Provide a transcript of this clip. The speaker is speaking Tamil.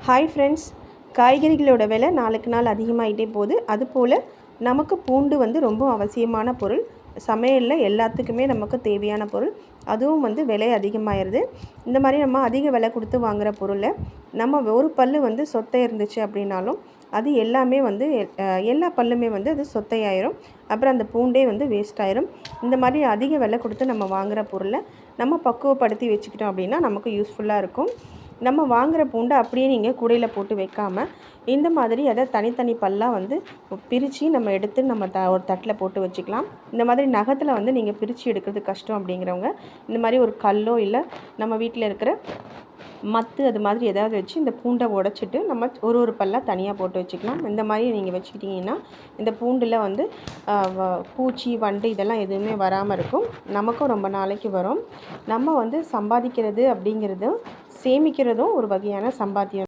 ஹாய் ஃப்ரெண்ட்ஸ், காய்கறிகளோட விலை நாளுக்கு நாள் அதிகமாகிட்டே போகுது. அதுபோல் நமக்கு பூண்டு வந்து ரொம்ப அவசியமான பொருள். சமையலில் எல்லாத்துக்குமே நமக்கு தேவையான பொருள். அதுவும் வந்து விலை அதிகமாகிடுது. இந்த மாதிரி நம்ம அதிக விலை கொடுத்து வாங்குகிற பொருளை நம்ம ஒரு பல் வந்து சொத்தை இருந்துச்சு அப்படின்னாலும் அது எல்லாமே வந்து எல்லா பல்லுமே வந்து அது சொத்தையாயிரும். அப்புறம் அந்த பூண்டே வந்து வேஸ்ட் ஆயிரும். இந்த மாதிரி அதிக விலை கொடுத்து நம்ம வாங்குகிற பொருளை நம்ம பக்குவப்படுத்தி வச்சுக்கிட்டோம் அப்படின்னா நமக்கு யூஸ்ஃபுல்லாக இருக்கும். நம்ம வாங்குகிற பூண்டை அப்படியே நீங்கள் கூடையில் போட்டு வைக்காமல் இந்த மாதிரி அதை தனித்தனி பல்லாக வந்து பிரித்து நம்ம எடுத்து நம்ம ஒரு தட்டில் போட்டு வச்சுக்கலாம். இந்த மாதிரி நகத்தில் வந்து நீங்கள் பிரித்து எடுக்கிறது கஷ்டம் அப்படிங்கிறவங்க இந்த மாதிரி ஒரு கல்லோ இல்லை நம்ம வீட்டில் இருக்கிற மத்து அது மாதிரி ஏதாவது வச்சு இந்த பூண்டை உடைச்சிட்டு நம்ம ஒரு பல்லாக தனியாக போட்டு வச்சுக்கலாம். இந்த மாதிரி நீங்கள் வச்சுக்கிட்டிங்கன்னா இந்த பூண்டில் வந்து பூச்சி வண்டு இதெல்லாம் எதுவுமே வராமல் இருக்கும். நமக்கும் ரொம்ப நாளைக்கு வரும். நம்ம வந்து சம்பாதிக்கிறது அப்படிங்கிறதும் சேமிக்கிறதும் ஒரு வகையான சம்பாத்தியம்.